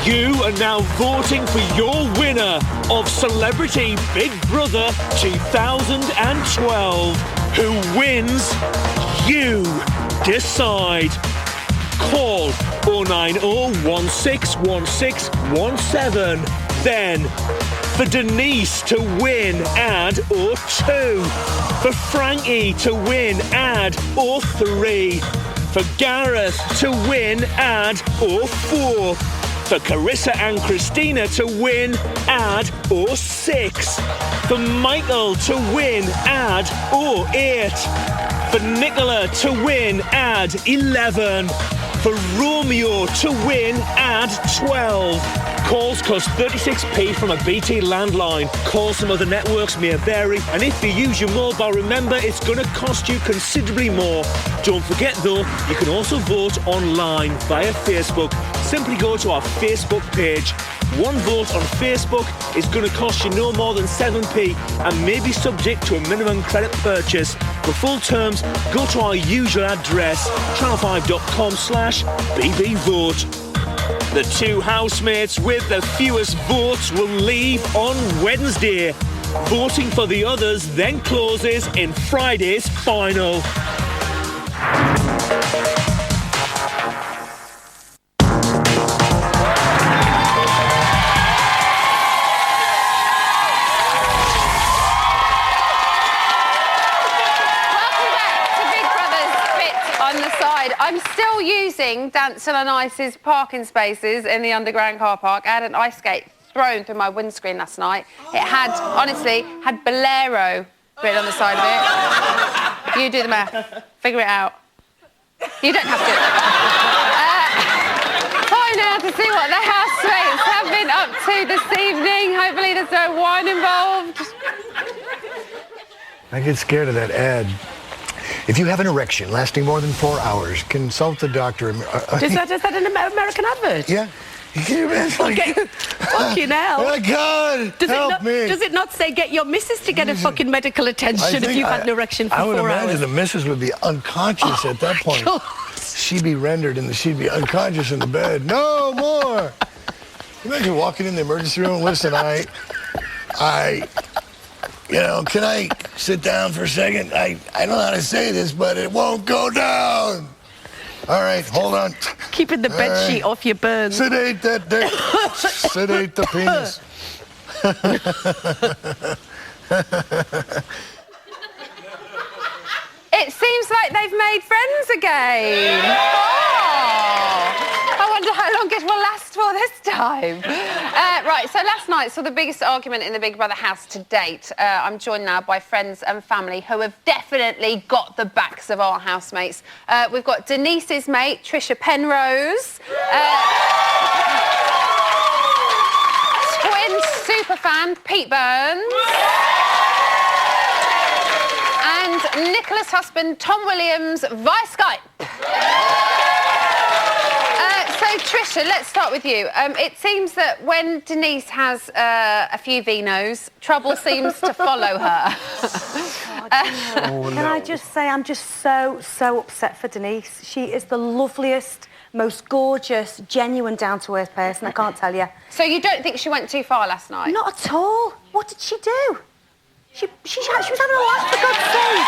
You are now voting for your winner of Celebrity Big Brother 2012. Who wins? You decide. Call 090161617. Then, for Denise to win, add or 2. For Frankie to win, add or 3. For Gareth to win, add or 4. For Carissa and Christina to win, add or 6. For Michael to win, add or 8. For Nicola to win, add 11. For Romeo to win, add 12. Calls cost 36p from a BT landline. Calls from other networks may vary, and if you use your mobile, remember it's going to cost you considerably more. Don't forget though, you can also vote online via Facebook. Simply go to our Facebook page. One vote on Facebook is going to cost you no more than 7p and may be subject to a minimum credit purchase. For full terms, go to our usual address, channel5.com/bbvote. The 2 housemates with the fewest votes will leave on Wednesday. Voting for the others then closes in Friday's final. I'm still using Dancing on Ice's parking spaces in the underground car park. I had an ice skate thrown through my windscreen last night. It had, honestly, Bolero written on the side of it. You do the math. Figure it out. You don't have to. Time now to see what the housemates have been up to this evening. Hopefully there's no wine involved. I get scared of that ad. If you have an erection lasting more than 4 hours, consult the doctor. Is that an American advert? Yeah. Can you imagine? Okay. Fucking hell. Oh, my God. Help me. Does it not say get your missus to get a fucking medical attention if you've had an erection for 4 hours? I would imagine the missus would be unconscious at that point. God. She'd be rendered and she'd be unconscious in the bed. No more. Imagine walking in the emergency room. Listen, can I sit down for a second? I don't know how to say this, but it won't go down. All right, hold on. Keeping the bed sheet off your burns. Sedate that dick. Sedate the penis. It seems like they've made friends again. I wonder how long it will last for this time. Right, so last night saw the biggest argument in the Big Brother house to date. I'm joined now by friends and family who have definitely got the backs of our housemates. We've got Denise's mate, Trisha Penrose. Twin superfan, Pete Burns. And Nicola's husband, Tom Williams, via Skype. So, Trisha, let's start with you. It seems that when Denise has a few vinos, trouble seems to follow her. Can I just say I'm just so upset for Denise. She is the loveliest, most gorgeous, genuine, down-to-earth person, I can't tell you. So you don't think she went too far last night? Not at all. What did she do? She was having a laugh, for God's sake.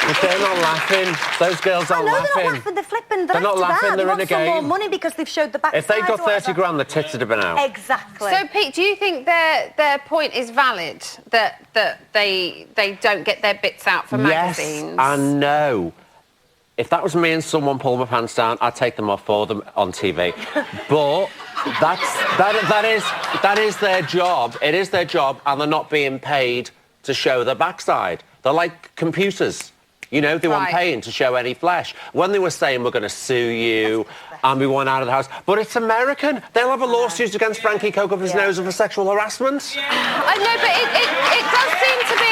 But they're not laughing. Those girls aren't laughing. They're not laughing, they're flipping. They're not laughing, they're in a game. They want some more money because they've showed the backside. If they'd got 30 grand, the tits would have been out. Exactly. So, Pete, do you think their point is valid, that they don't get their bits out for magazines? Yes and no. If that was me and someone pulled my pants down, I'd take them off for them on TV. But that is their job. It is their job, and they're not being paid to show their backside. They're like computers. You know, they weren't paying to show any flesh. When they were saying, we're going to sue you and we want out of the house. But it's American. They'll have a lawsuit against Frankie Coco-Fiznoza for sexual harassment. I know, but it does seem to be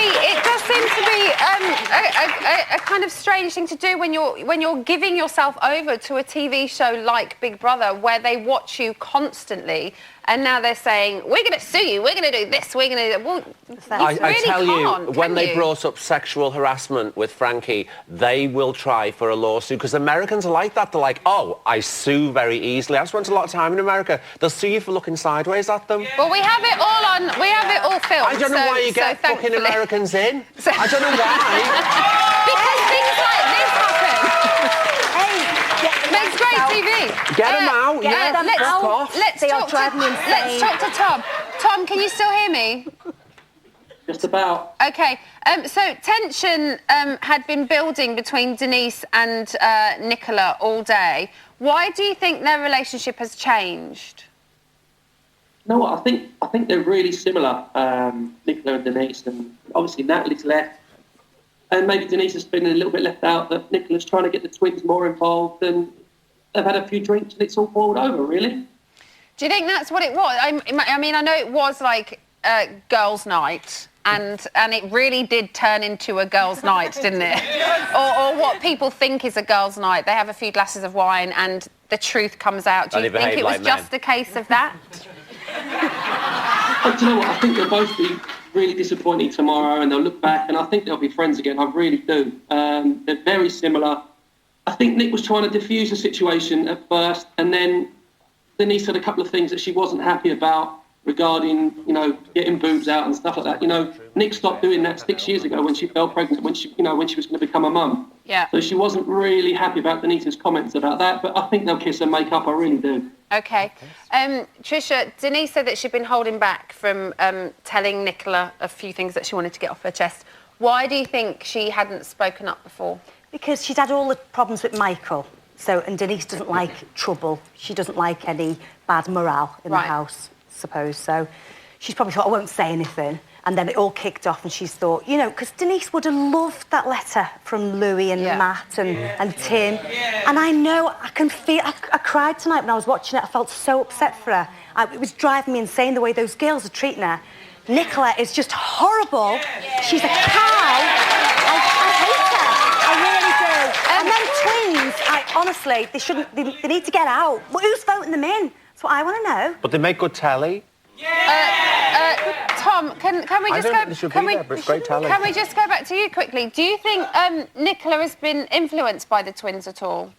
a kind of strange thing to do when you're giving yourself over to a TV show like Big Brother, where they watch you constantly. and now they're saying, we're going to sue you, we're going to do this, we're going to do that. Well, I tell you, when they brought up sexual harassment with Frankie, they will try for a lawsuit, because Americans are like that. They're like, oh, I sue very easily. I've spent a lot of time in America. They'll sue you for looking sideways at them. Well, we have it all on, we have it all filmed. I don't know why you get fucking Americans in. I don't know why. Because things like this happen. Makes great TV. Get them out. Let's talk to Tom. Tom, can you still hear me? Just about. Okay. So tension had been building between Denise and Nicola all day. Why do you think their relationship has changed? You know what? I think they're really similar, Nicola and Denise, and obviously Natalie's left. And maybe Denise has been a little bit left out, that Nicola's trying to get the twins more involved, and they've had a few drinks and it's all boiled over, really. Do you think that's what it was? I mean, I know it was like girls' night, and it really did turn into a girls' night, didn't it? or what people think is a girls' night. They have a few glasses of wine and the truth comes out. Do you think it was just a case of that? Do you know what? I think they'll both be really disappointed tomorrow, and they'll look back, and I think they'll be friends again. I really do. They're very similar. I think Nick was trying to diffuse the situation at first, and then Denise said a couple of things that she wasn't happy about regarding, you know, getting boobs out and stuff like that. You know, Nick stopped doing that 6 years ago when she fell pregnant, when she was going to become a mum. Yeah. So she wasn't really happy about Denise's comments about that, but I think they'll kiss and make up. I really do. Okay. Tricia, Denise said that she'd been holding back from telling Nicola a few things that she wanted to get off her chest. Why do you think she hadn't spoken up before? Because she's had all the problems with Michael. And Denise doesn't like trouble. She doesn't like any bad morale in the house, I suppose. So she's probably thought, I won't say anything. And then it all kicked off, and she's thought, you know, because Denise would have loved that letter from Louis and Matt and Tim. And I know, I can feel, I cried tonight when I was watching it. I felt so upset for her. It was driving me insane the way those girls are treating her. Nicola is just horrible. She's a cow. I hate her. I really do. And then twins, honestly, they need to get out. Well, who's voting them in? That's what I want to know. But they make good telly. Tom, can we just Can we just go back to you quickly? Do you think Nicola has been influenced by the twins at all?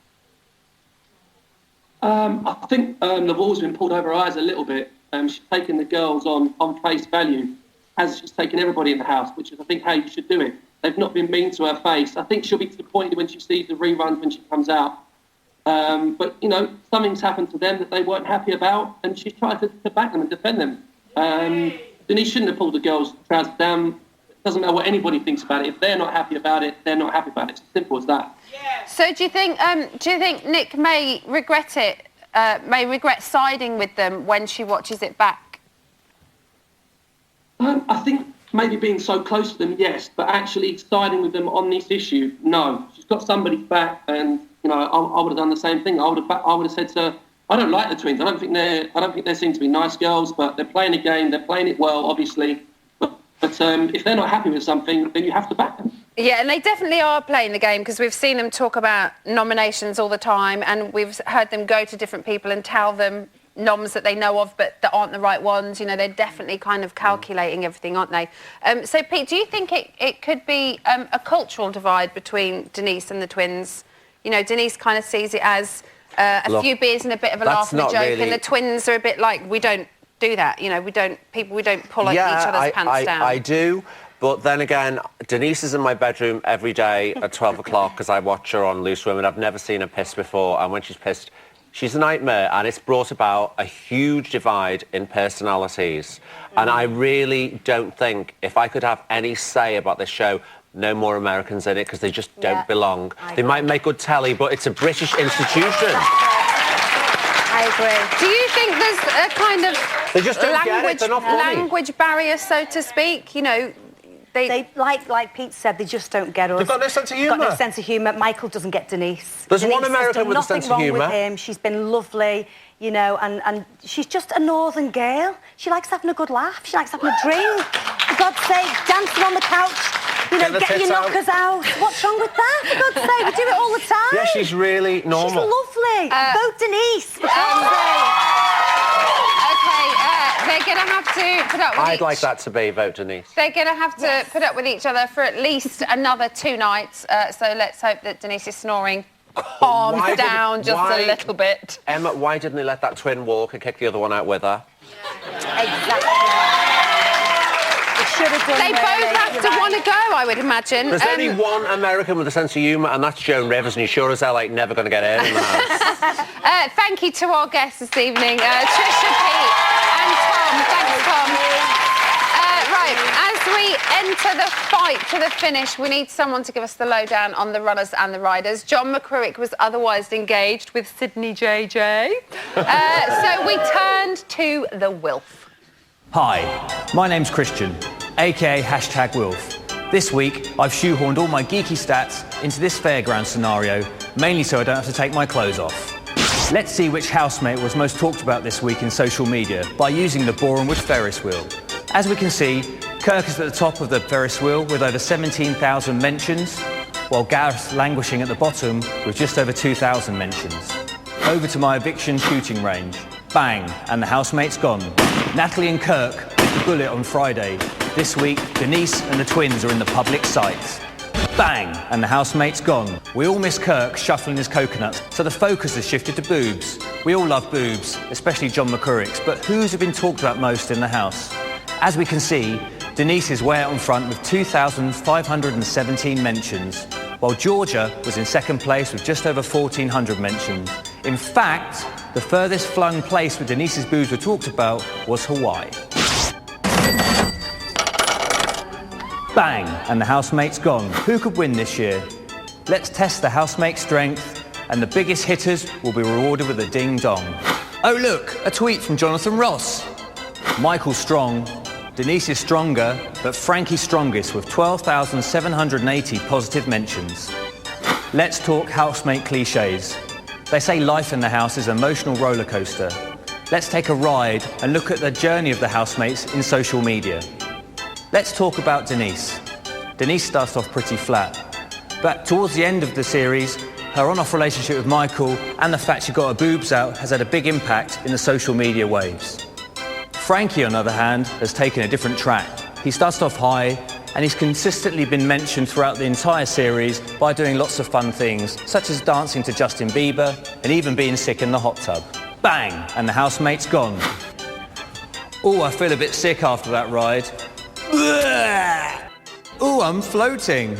I think the wool's been pulled over her eyes a little bit. She's taken the girls on face value, as she's taken everybody in the house, which is, I think, how you should do it. They've not been mean to her face. I think she'll be disappointed when she sees the reruns when she comes out. But, you know, something's happened to them that they weren't happy about, and she's tried to back them and defend them. Denise shouldn't have pulled the girls' trousers down. It doesn't matter what anybody thinks about it. If they're not happy about it, they're not happy about it. It's as simple as that. Yeah. So do you think Nick may regret it, may regret siding with them when she watches it back? I think maybe being so close to them, yes, but actually siding with them on this issue, no. She's got somebody's back, and you know, I would have done the same thing. I would have said to her, I don't like the twins. I don't think they seem to be nice girls, but they're playing a game. They're playing it well, obviously. But if they're not happy with something, then you have to back them. Yeah, and they definitely are playing the game, because we've seen them talk about nominations all the time, and we've heard them go to different people and tell them noms that they know of but that aren't the right ones. You know, they're definitely kind of calculating everything, aren't they? So, Pete, do you think it could be a cultural divide between Denise and the twins? You know, Denise kind of sees it as a few beers and a bit of a laugh and a joke, really. And the twins are a bit like, we don't do that. You know, we don't pull each other's pants down. I do. But then again, Denise is in my bedroom every day at 12 o'clock because I watch her on Loose Women. I've never seen her piss before, and when she's pissed, she's a nightmare, and it's brought about a huge divide in personalities. And I really don't think, if I could have any say about this show, no more Americans in it, because they just don't belong. They might make good telly, but it's a British institution. I agree. Do you think there's a kind of they just don't get it. They're not funny. Language barrier, so to speak? You know, they like Pete said, they just don't get us. They've got no sense of humour. Got no sense of humour. Michael doesn't get Denise. There's Denise one American with a sense of humour. With him. She's been lovely, you know, and she's just a northern girl. She likes having a good laugh. She likes having a drink. For God's sake, dancing on the couch. You know, get your knockers out. What's wrong with that? For God's sake, we do it all the time. Yeah, she's really normal. She's lovely. Vote Denise. For God's sake. Okay. going to have to put up with I'd like that to be vote Denise. They're going to have to put up with each other for at least another 2 nights. So let's hope that Denise's snoring calms down just a little bit. Emma, why didn't they let that twin walk and kick the other one out with her? Exactly. They both have to want to go, I would imagine. There's only one American with a sense of humour, and that's Joan Rivers, and you sure as hell ain't never going to get in the house. Thank you to our guests this evening, Trisha, Pete and Tom. Thanks, Tom. Right, as we enter the fight to the finish, we need someone to give us the lowdown on the runners and the riders. John McCruick was otherwise engaged with Sydney JJ. So we turned to the Wilf. Hi, my name's Christian, aka #Wilf. This week, I've shoehorned all my geeky stats into this fairground scenario, mainly so I don't have to take my clothes off. Let's see which housemate was most talked about this week in social media by using the Borehamwood Ferris wheel. As we can see, Kirk is at the top of the Ferris wheel with over 17,000 mentions, while Gareth languishing at the bottom with just over 2,000 mentions. Over to my eviction shooting range. Bang, and the housemate's gone. Natalie and Kirk bit the bullet on Friday. This week, Denise and the twins are in the public sight. Bang, and the housemate's gone. We all miss Kirk shuffling his coconuts, so the focus has shifted to boobs. We all love boobs, especially John McCurrick's, but whose have been talked about most in the house? As we can see, Denise is way out in front with 2,517 mentions, while Georgia was in second place with just over 1,400 mentions. In fact, the furthest flung place where Denise's boobs were talked about was Hawaii. Bang, and the housemate's gone. Who could win this year? Let's test the housemate's strength, and the biggest hitters will be rewarded with a ding-dong. Oh look, a tweet from Jonathan Ross. Michael's strong, Denise is stronger, but Frankie's strongest with 12,780 positive mentions. Let's talk housemate cliches. They say life in the house is an emotional roller coaster. Let's take a ride and look at the journey of the housemates in social media. Let's talk about Denise. Denise starts off pretty flat, but towards the end of the series, her on-off relationship with Michael and the fact she got her boobs out has had a big impact in the social media waves. Frankie, on the other hand, has taken a different track. He starts off high, and he's consistently been mentioned throughout the entire series by doing lots of fun things, such as dancing to Justin Bieber and even being sick in the hot tub. Bang, and the housemate's gone. Oh, I feel a bit sick after that ride. Oh, I'm floating.